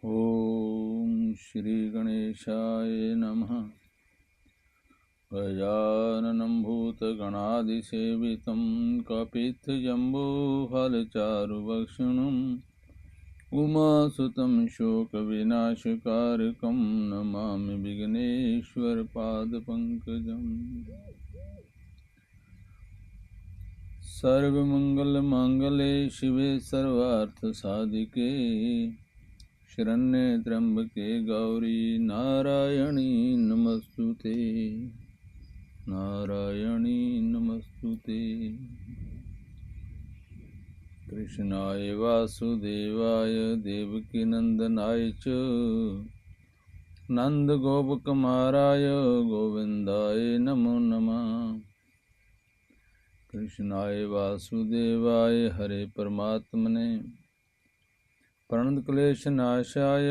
ओम श्री गणेशाय नमः। गजाननं भूतगणाधिसेवितं कपित्थजम्बूफलचारुभक्षणम् उमासुतं शोकविनाशकारकं नमामि विघ्नेश्वरपादपङ्कजम्। सर्वमङ्गलमाङ्गल्ये शिवे सर्वार्थसाधिके शरण्ये त्र्यंबके गौरी नारायणी नमस्तुते, नारायणी नमस्तुते। कृष्णाय वासुदेवाय देवकीनंदनाय च नन्दगोपकुमाराय गोविन्दाय नमो नमः। कृष्णाय वासुदेवाय हरे परमात्मने प्रणतक्लेशनाशाय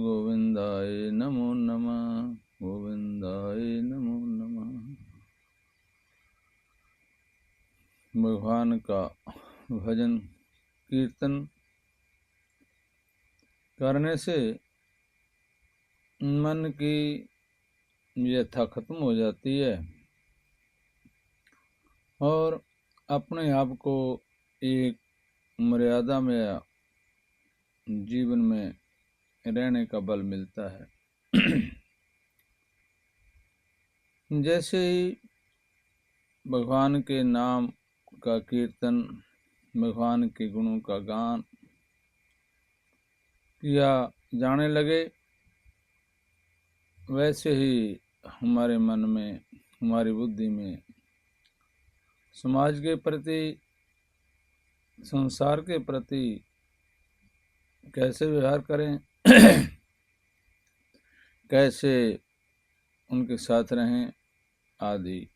गोविन्दाय नमो नमः, गोविन्दाय नमो नमः। भगवान का भजन कीर्तन करने से मन की व्यथा खत्म हो जाती है और अपने आप को एक मर्यादा में जीवन में रहने का बल मिलता है। जैसे ही भगवान के नाम का कीर्तन, भगवान के गुणों का गान किया जाने लगे, वैसे ही हमारे मन में, हमारी बुद्धि में समाज के प्रति, संसार के प्रति कैसे व्यवहार करें, कैसे उनके साथ रहें आदि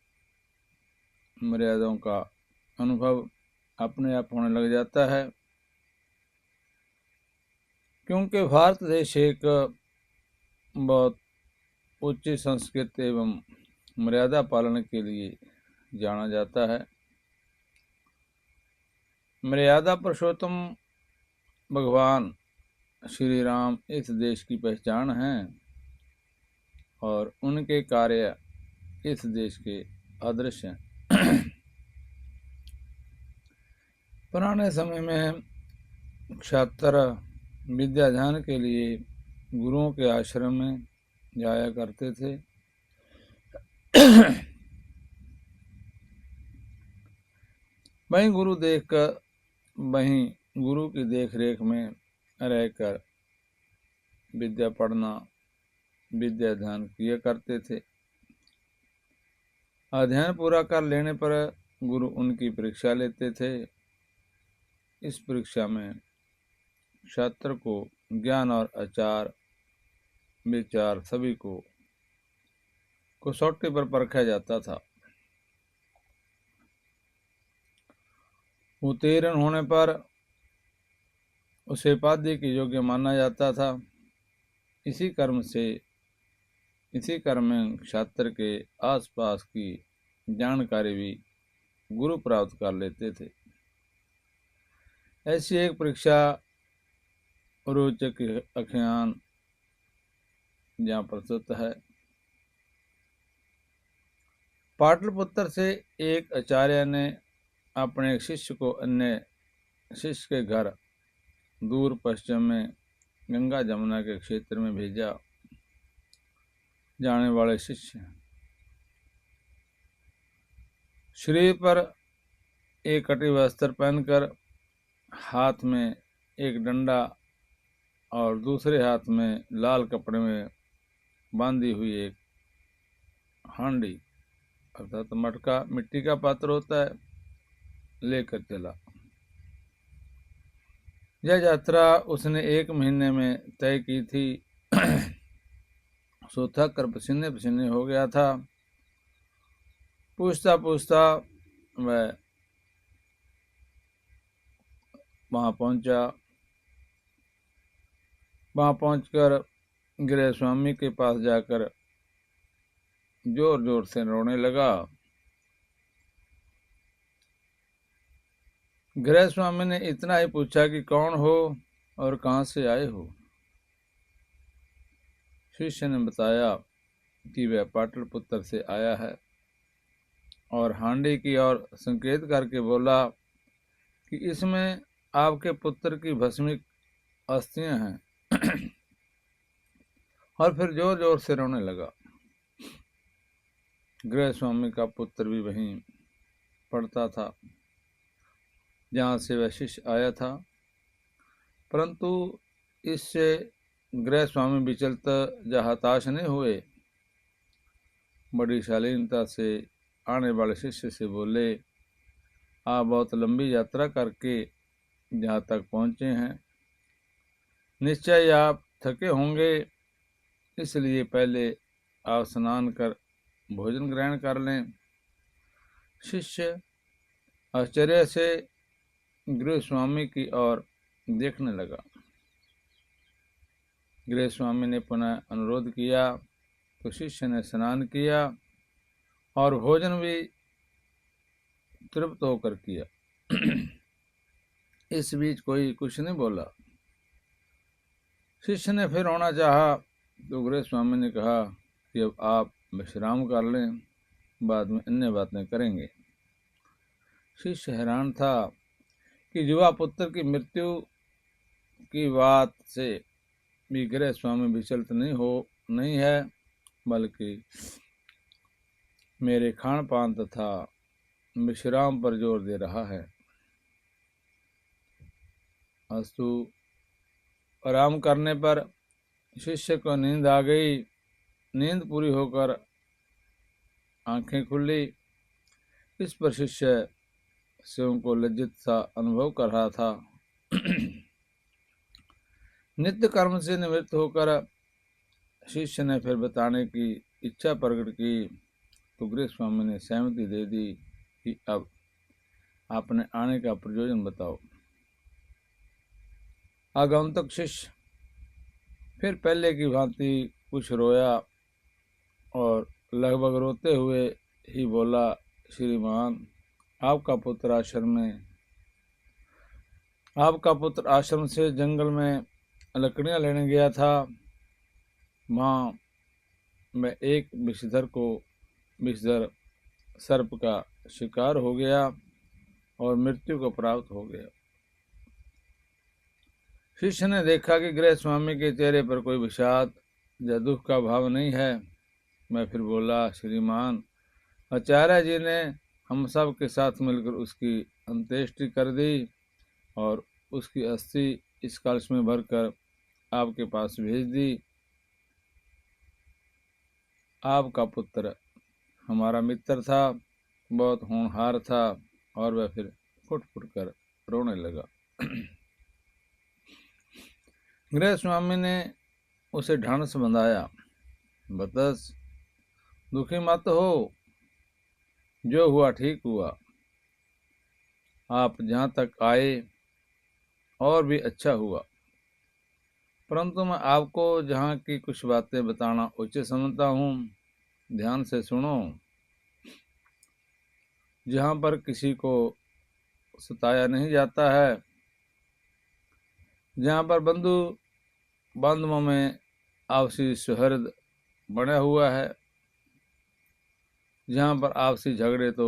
मर्यादाओं का अनुभव अपने आप होने लग जाता है। क्योंकि भारत देश एक बहुत उच्च संस्कृति एवं मर्यादा पालन के लिए जाना जाता है। मर्यादा पुरुषोत्तम भगवान श्री राम इस देश की पहचान है और उनके कार्य इस देश के आदर्श हैं। पुराने समय में छात्र विद्या ध्यान के लिए गुरुओं के आश्रम में जाया करते थे। वहीं गुरु देखकर, वहीं गुरु की देख रेख में रहकर विद्या पढ़ना, विद्या ध्यान किया करते थे। अध्ययन पूरा कर लेने पर गुरु उनकी परीक्षा लेते थे। इस परीक्षा में छात्र को ज्ञान और आचार विचार सभी को कसौटी पर परखा जाता था। उत्तीर्ण होने पर उसे उपाधि के योग्य माना जाता था। इसी कर्म में छात्र के आसपास की जानकारी भी गुरु प्राप्त कर लेते थे। ऐसी एक परीक्षा रोचक आख्यान जहाँ प्रस्तुत है। पाटलिपुत्र से एक आचार्य ने अपने एक शिष्य को अन्य शिष्य के घर दूर पश्चिम में गंगा जमुना के क्षेत्र में भेजा। जाने वाले शिष्य शरीर पर एक कटी वस्त्र पहनकर हाथ में एक डंडा और दूसरे हाथ में लाल कपड़े में बांधी हुई एक हांडी अर्थात मटका, मिट्टी का पात्र होता है, लेकर चला। यह यात्रा उसने 1 महीने में तय की थी। सो थक कर पसीने पसीने हो गया था। पूछता पूछता वह वहां पहुंचा। वहां पहुंचकर गृह स्वामी के पास जाकर जोर जोर से रोने लगा। गृह स्वामी ने इतना ही पूछा कि कौन हो और कहाँ से आए हो। शिष्य ने बताया कि वह पाटलिपुत्र से आया है और हांडी की ओर संकेत करके बोला कि इसमें आपके पुत्र की भस्मिक अस्थियां हैं। और फिर जोर जोर से रोने लगा। गृह स्वामी का पुत्र भी वहीं पड़ता था जहाँ से वह शिष्य आया था, परंतु इससे गृह स्वामी विचलित या हताश नहीं हुए। बड़ी शालीनता से आने वाले शिष्य से बोले, आप बहुत लंबी यात्रा करके जहाँ तक पहुँचे हैं, निश्चय आप थके होंगे, इसलिए पहले आप स्नान कर भोजन ग्रहण कर लें। शिष्य आश्चर्य से गृह स्वामी की ओर देखने लगा। गृह स्वामी ने पुनः अनुरोध किया तो शिष्य ने स्नान किया और भोजन भी तृप्त होकर किया। इस बीच कोई कुछ नहीं बोला। शिष्य ने फिर रोना चाहा तो गृह स्वामी ने कहा कि अब आप विश्राम कर लें, बाद में अन्य बातें करेंगे। शिष्य हैरान था कि युवा पुत्र की मृत्यु की बात से भी गृह स्वामी विचलित नहीं है, बल्कि मेरे खान पान तथा विश्राम पर जोर दे रहा है। अस्तु आराम करने पर शिष्य को नींद आ गई। नींद पूरी होकर आंखें खुली। इस पर शिष्य स्वयं को लज्जित सा अनुभव कर रहा था। नित्य कर्म से निवृत्त होकर शिष्य ने फिर बताने की इच्छा प्रकट की तो गृह स्वामी ने सहमति दे दी कि अब आपने आने का प्रयोजन बताओ। आगंतुक शिष्य फिर पहले की भांति कुछ रोया और लगभग रोते हुए ही बोला, श्रीमान, आपका पुत्र आश्रम से जंगल में लकड़ियां लेने गया था। वहाँ मैं एक विषधर सर्प का शिकार हो गया और मृत्यु को प्राप्त हो गया। शिष्य ने देखा कि गृह स्वामी के चेहरे पर कोई विषाद या दुख का भाव नहीं है। मैं फिर बोला, श्रीमान, आचार्य जी ने हम सब के साथ मिलकर उसकी अंत्येष्टि कर दी और उसकी अस्थि इस कलश में भरकर आपके पास भेज दी। आपका पुत्र हमारा मित्र था, बहुत होनहार था। और वह फिर फुट फुट कर रोने लगा। गृह स्वामी ने उसे ढांढस बंधाया, बतस, दुखी मत हो, जो हुआ ठीक हुआ। आप जहाँ तक आए और भी अच्छा हुआ, परंतु मैं आपको जहाँ की कुछ बातें बताना उचित समझता हूँ। ध्यान से सुनो। जहाँ पर किसी को सताया नहीं जाता है, जहाँ पर बांधवों में आपसी सौहार्द बना हुआ है, जहाँ पर आपसी झगड़े तो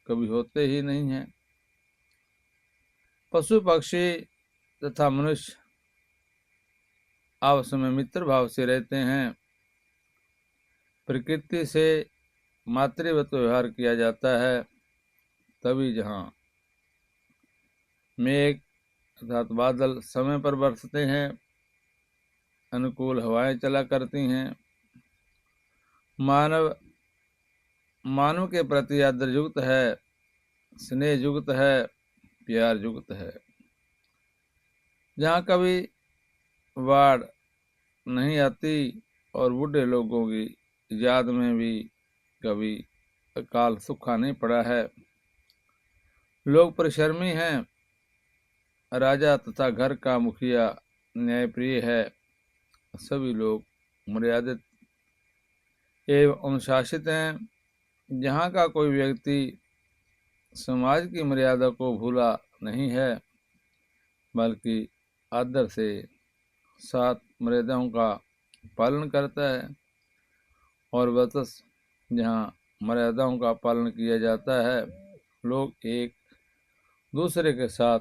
कभी होते ही नहीं हैं, पशु पक्षी तथा मनुष्य आपस में मित्र भाव से रहते हैं, प्रकृति से मातृवत व्यवहार किया जाता है, तभी जहाँ मेघ अर्थात बादल समय पर बरसते हैं, अनुकूल हवाएं चला करती हैं, मानव के प्रति आदर युक्त है, स्नेह युक्त है, प्यार युक्त है। जहाँ कभी बाढ़ नहीं आती और बूढ़े लोगों की याद में भी कभी अकाल सूखा नहीं पड़ा है, लोग परिश्रमी हैं, राजा तथा घर का मुखिया न्यायप्रिय है, सभी लोग मर्यादित एवं अनुशासित हैं। जहाँ का कोई व्यक्ति समाज की मर्यादा को भूला नहीं है, बल्कि आदर से साथ मर्यादाओं का पालन करता है, और वतस जहाँ मर्यादाओं का पालन किया जाता है, लोग एक दूसरे के साथ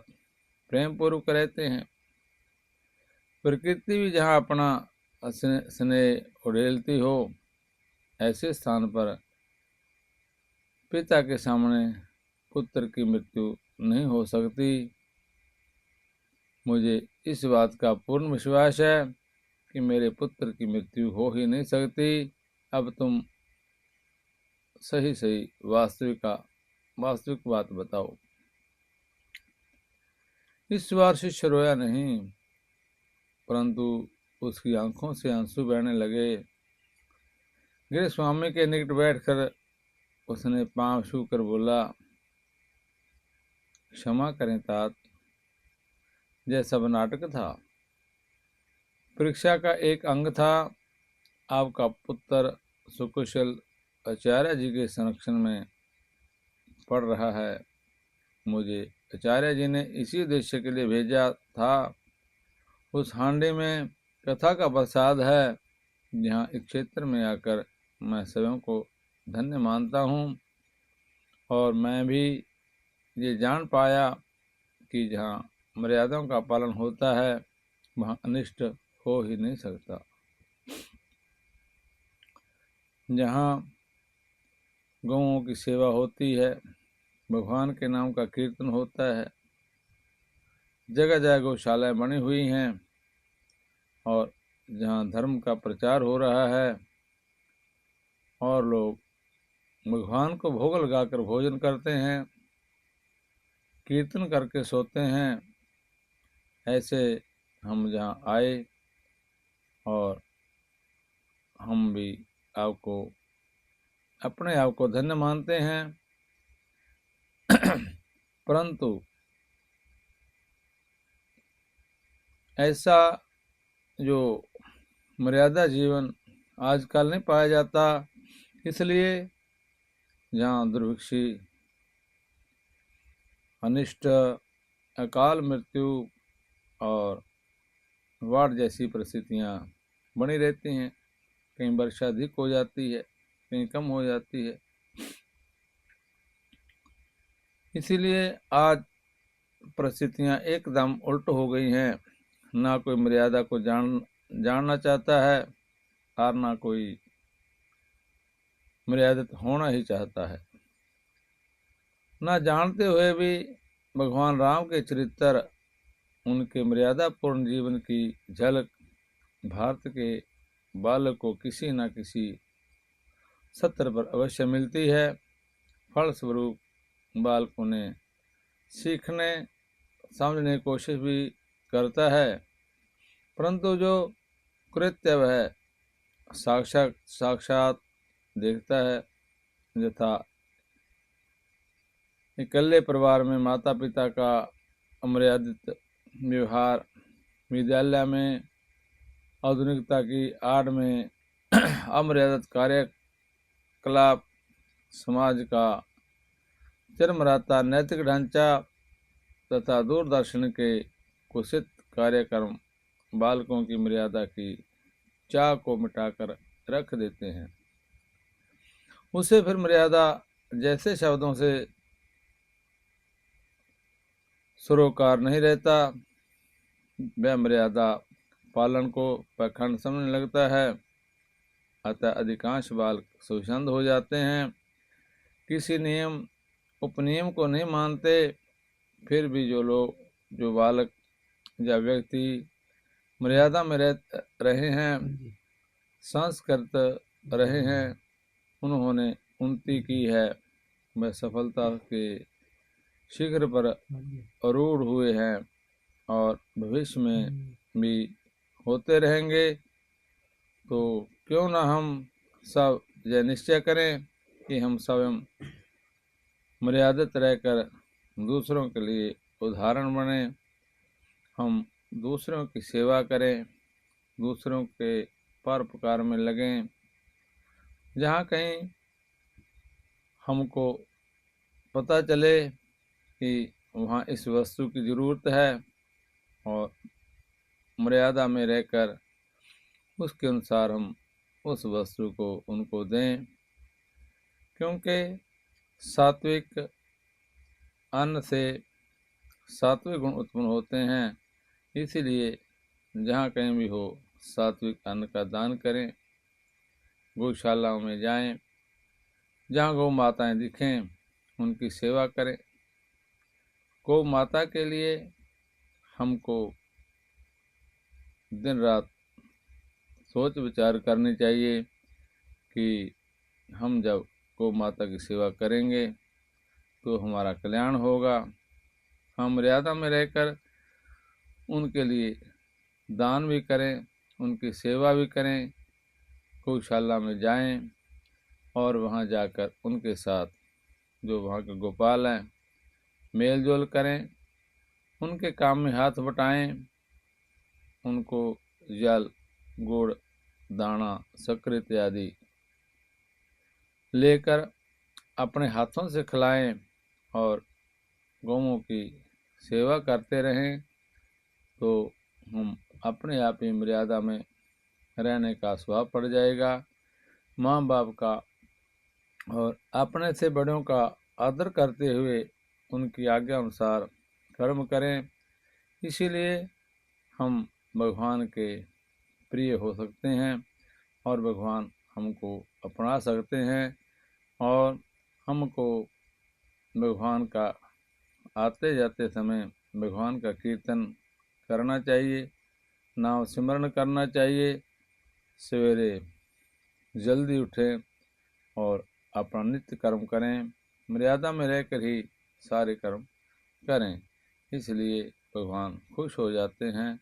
प्रेम पूर्वक रहते हैं। प्रकृति भी जहाँ अपना स्नेह उड़ेलती हो, ऐसे स्थान पर पिता के सामने पुत्र की मृत्यु नहीं हो सकती। मुझे इस बात का पूर्ण विश्वास है कि मेरे पुत्र की मृत्यु हो ही नहीं सकती। अब तुम सही वास्तविक बात बताओ। इस बार शिष्य रोया नहीं, परंतु उसकी आंखों से आंसू बहने लगे। गृह स्वामी के निकट बैठकर उसने पांव छूकर बोला, क्षमा करें तात, यह सब नाटक था। परीक्षा का एक अंग था। आपका पुत्र सुकुशल आचार्य जी के संरक्षण में पढ़ रहा है। मुझे आचार्य जी ने इसी उद्देश्य के लिए भेजा था। उस हांडी में कथा का प्रसाद है, जहाँ इस क्षेत्र में आकर मैं स्वयं को धन्य मानता हूँ, और मैं भी ये जान पाया कि जहाँ मर्यादाओं का पालन होता है, वहाँ अनिष्ट हो ही नहीं सकता। जहाँ गौओं की सेवा होती है, भगवान के नाम का कीर्तन होता है, जगह जगह गौशालाएं बनी हुई हैं, और जहाँ धर्म का प्रचार हो रहा है और लोग भगवान को भोग लगाकर भोजन करते हैं, कीर्तन करके सोते हैं, ऐसे हम जहाँ आए और हम भी आपको अपने आप को धन्य मानते हैं। परंतु ऐसा जो मर्यादा जीवन आजकल नहीं पाया जाता, इसलिए जहाँ दुर्भिक्षी, अनिष्ट, अकाल मृत्यु और बाढ़ जैसी परिस्थितियाँ बनी रहती हैं। कहीं वर्षा अधिक हो जाती है, कहीं कम हो जाती है। इसीलिए आज परिस्थितियाँ एकदम उल्ट हो गई हैं। ना कोई मर्यादा को जानना चाहता है, और ना कोई मर्यादित होना ही चाहता है। ना जानते हुए भी भगवान राम के चरित्र, उनके मर्यादापूर्ण जीवन की झलक भारत के बालक को किसी न किसी सत्र पर अवश्य मिलती है। फलस्वरूप बालक उन्हें सीखने समझने की कोशिश भी करता है, परंतु जो कृत्य वह साक्षात देखता है। यथा इकल्ले परिवार में माता पिता का अमर्यादित व्यवहार, विद्यालय में आधुनिकता की आड़ में अमर्यादित कार्यकलाप, समाज का चरमराता नैतिक ढांचा तथा दूरदर्शन के कुत्सित कार्यक्रम बालकों की मर्यादा की चाह को मिटाकर रख देते हैं। उसे फिर मर्यादा जैसे शब्दों से सरोकार नहीं रहता। वह मर्यादा पालन को पाखंड समझने लगता है। अतः अधिकांश बालक सुसंध हो जाते हैं, किसी नियम उपनियम को नहीं मानते। फिर भी जो बालक या व्यक्ति मर्यादा में रहे हैं, संस्कृत रहे हैं, उन्होंने उन्नति की है, वह सफलता के शिखर पर आरूढ़ हुए हैं और भविष्य में भी होते रहेंगे। तो क्यों ना हम सब यह निश्चय करें कि हम स्वयं मर्यादित रहकर दूसरों के लिए उदाहरण बने। हम दूसरों की सेवा करें, दूसरों के परोपकार में लगें। जहाँ कहीं हमको पता चले कि वहाँ इस वस्तु की ज़रूरत है और मर्यादा में रहकर उसके अनुसार हम उस वस्तु को उनको दें, क्योंकि सात्विक अन्न से सात्विक गुण उत्पन्न होते हैं। इसीलिए जहाँ कहीं भी हो सात्विक अन्न का दान करें, गौशालाओं में जाएं, जहाँ गौ माताएं दिखें उनकी सेवा करें। गौ माता के लिए हमको दिन रात सोच विचार करनी चाहिए कि हम जब गौ माता की सेवा करेंगे तो हमारा कल्याण होगा। हम मर्यादा में रहकर उनके लिए दान भी करें, उनकी सेवा भी करें, गौशाला में जाएं और वहाँ जाकर उनके साथ जो वहाँ के गोपाल हैं मेल जोल करें, उनके काम में हाथ बटाएं, उनको जल गुड़ दाना शक्कर इत्यादि लेकर अपने हाथों से खिलाएं और गौओं की सेवा करते रहें, तो हम अपने आप ही मर्यादा में रहने का स्वभाव पड़ जाएगा। माँ बाप का और अपने से बड़ों का आदर करते हुए उनकी आज्ञा अनुसार कर्म करें। इसीलिए हम भगवान के प्रिय हो सकते हैं और भगवान हमको अपना सकते हैं और हमको भगवान का आते जाते समय भगवान का कीर्तन करना चाहिए, नाम सिमरण करना चाहिए, सवेरे जल्दी उठें और अपना नित्य कर्म करें, मर्यादा में रहकर ही सारे कर्म करें। इसलिए भगवान खुश हो जाते हैं।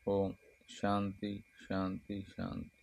ओम शांति शांति शांति।